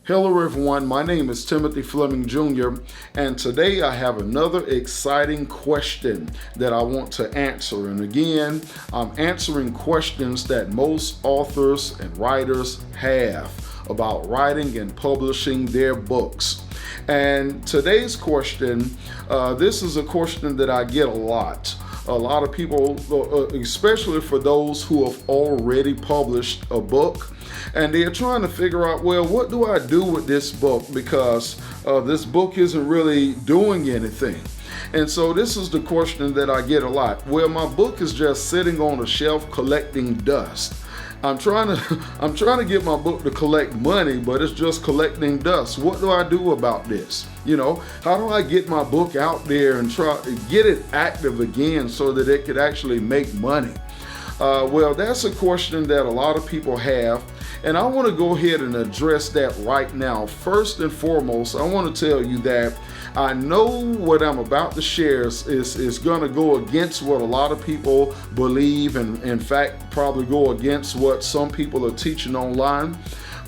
Hello everyone, my name is Timothy Fleming Jr. and today I have another exciting question that I want to answer. And again, I'm answering questions that most authors and writers have about writing and publishing their books. And today's question, this is a question that I get a lot. A lot of people, especially for those who have already published a book, and they're trying to figure out, well, what do I do with this book, because this book isn't really doing anything. And so this is the question that I get a lot. Well, my book is just sitting on a shelf collecting dust. I'm trying to get my book to collect money, but it's just collecting dust. What do I do about this? How do I get my book out there and try to get it active again so that it could actually make money? Well, that's a question that a lot of people have, and I want to go ahead and address that right now. First and foremost, I want to tell you that I know what I'm about to share is going to go against what a lot of people believe, and in fact probably go against what some people are teaching online.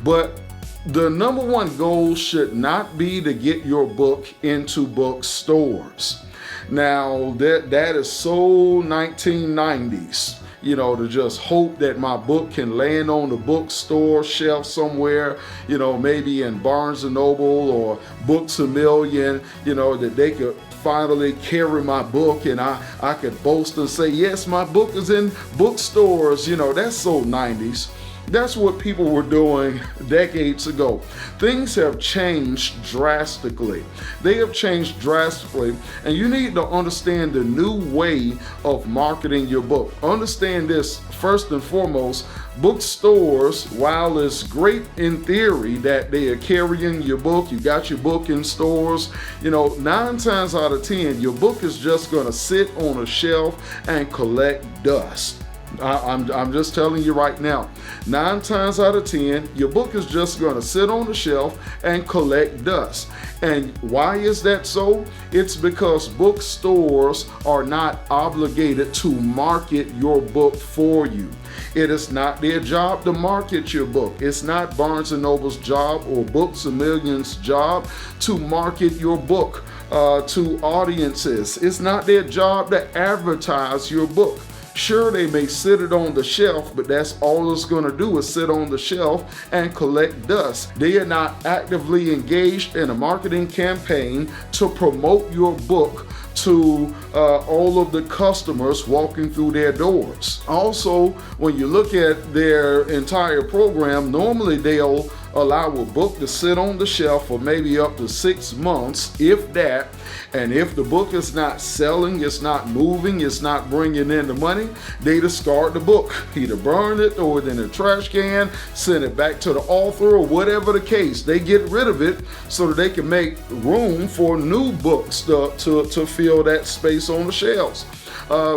But the number one goal should not be to get your book into bookstores. Now that is so 1990s. To just hope that my book can land on the bookstore shelf somewhere, maybe in Barnes & Noble or Books A Million, that they could finally carry my book and I could boast and say, yes, my book is in bookstores. That's so 90s. That's what people were doing decades ago. Things have changed drastically. They have changed drastically, and you need to understand the new way of marketing your book. Understand this first and foremost. Bookstores, while it's great in theory that they are carrying your book, you got your book in stores, 9 times out of 10, your book is just going to sit on a shelf and collect dust. I'm just telling you right now, 9 times out of 10, your book is just going to sit on the shelf and collect dust. And why is that so? It's because bookstores are not obligated to market your book for you. It is not their job to market your book. It's not Barnes & Noble's job or Books A Million's job to market your book to audiences. It's not their job to advertise your book. Sure, they may sit it on the shelf, but that's all it's going to do is sit on the shelf and collect dust. They are not actively engaged in a marketing campaign to promote your book to all of the customers walking through their doors. Also, when you look at their entire program, normally they'll allow a book to sit on the shelf for maybe up to 6 months, if that. And if the book is not selling, it's not moving, it's not bringing in the money, they discard the book. Either burn it, throw it in a trash can, send it back to the author, or whatever the case. They get rid of it so that they can make room for new books to fill that space on the shelves.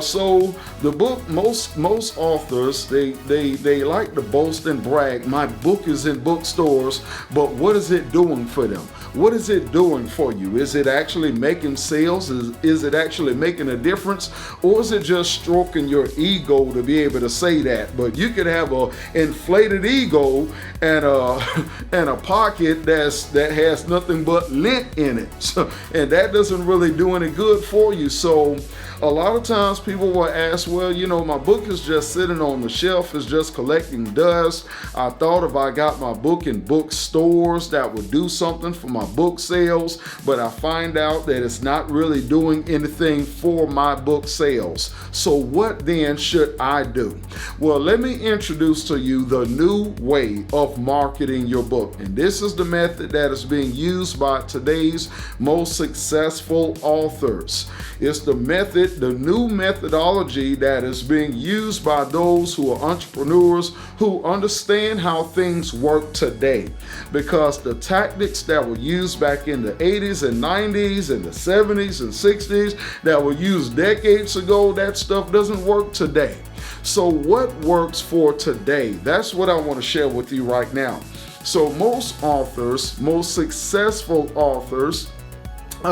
So the book, most authors, they like to boast and brag, my book is in bookstores, but what is it doing for them? What is it doing for you? Is it actually making sales? Is it actually making a difference? Or is it just stroking your ego to be able to say that? But you could have an inflated ego and a pocket that has nothing but lint in it. And that doesn't really do any good for you. So a lot of times people will ask, well, my book is just sitting on the shelf, it's just collecting dust. I thought if I got my book in bookstores, that would do something for my book sales, but I find out that it's not really doing anything for my book sales. So what then should I do? Well, let me introduce to you the new way of marketing your book. And this is the method that is being used by today's most successful authors. It's the new methodology that is being used by those who are entrepreneurs who understand how things work today. Because the tactics that were used back in the 80s and 90s and the 70s and 60s that were used decades ago, that stuff doesn't work today. So what works for today? That's what I want to share with you right now. So most authors, most successful authors,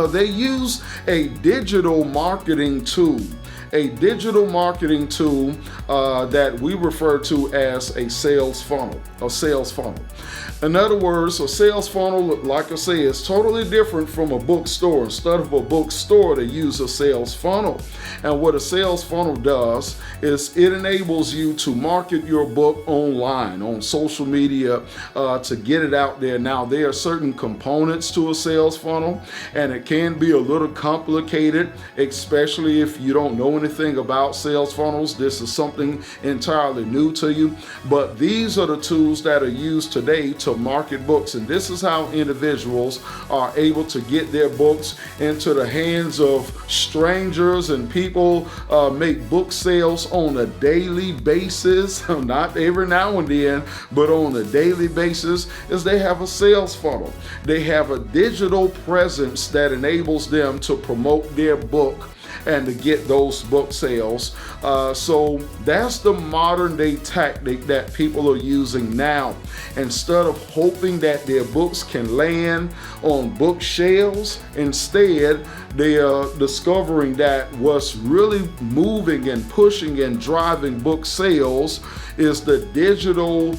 they use a digital marketing tool. a digital marketing tool that we refer to as a sales funnel. In other words, a sales funnel, like I say, is totally different from a bookstore. Instead of a bookstore, they use a sales funnel. And what a sales funnel does is it enables you to market your book online, on social media, to get it out there. Now, there are certain components to a sales funnel, and it can be a little complicated, especially if you don't know anything about sales funnels. This is something entirely new to you. But these are the tools that are used today to market books, and this is how individuals are able to get their books into the hands of strangers, and people make book sales on a daily basis, not every now and then, but on a daily basis, is they have a sales funnel. They have a digital presence that enables them to promote their book and to get those book sales. So that's the modern day tactic that people are using now. Instead of hoping that their books can land on bookshelves, instead they are discovering that what's really moving and pushing and driving book sales is the digital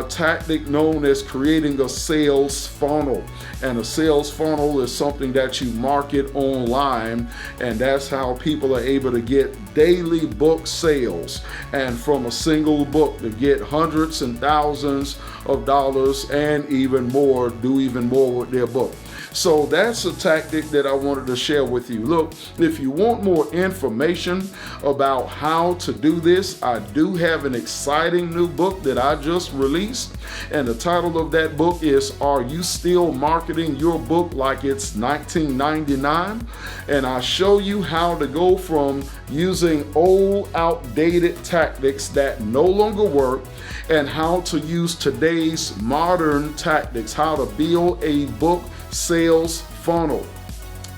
tactic known as creating a sales funnel. And a sales funnel is something that you market online, and that's how people are able to get daily book sales, and from a single book to get hundreds and thousands of dollars and even more, do even more with their book. So that's a tactic that I wanted to share with you. Look, if you want more information about how to do this, I do have an exciting new book that I just released. And the title of that book is Are You Still Marketing Your Book Like It's 1999? And I show you how to go from using old, outdated tactics that no longer work, and how to use today's modern tactics, how to build a book sales funnel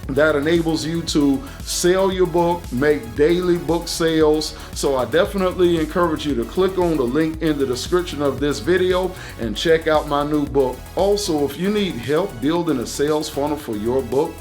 that enables you to sell your book, make daily book sales. So I definitely encourage you to click on the link in the description of this video and check out my new book. Also, if you need help building a sales funnel for your book,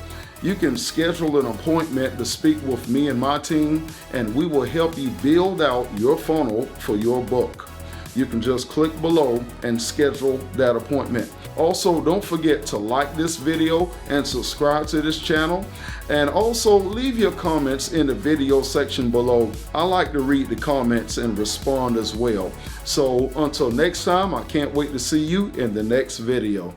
you can schedule an appointment to speak with me and my team, and we will help you build out your funnel for your book. You can just click below and schedule that appointment. Also, don't forget to like this video and subscribe to this channel. And also leave your comments in the video section below. I like to read the comments and respond as well. So until next time, I can't wait to see you in the next video.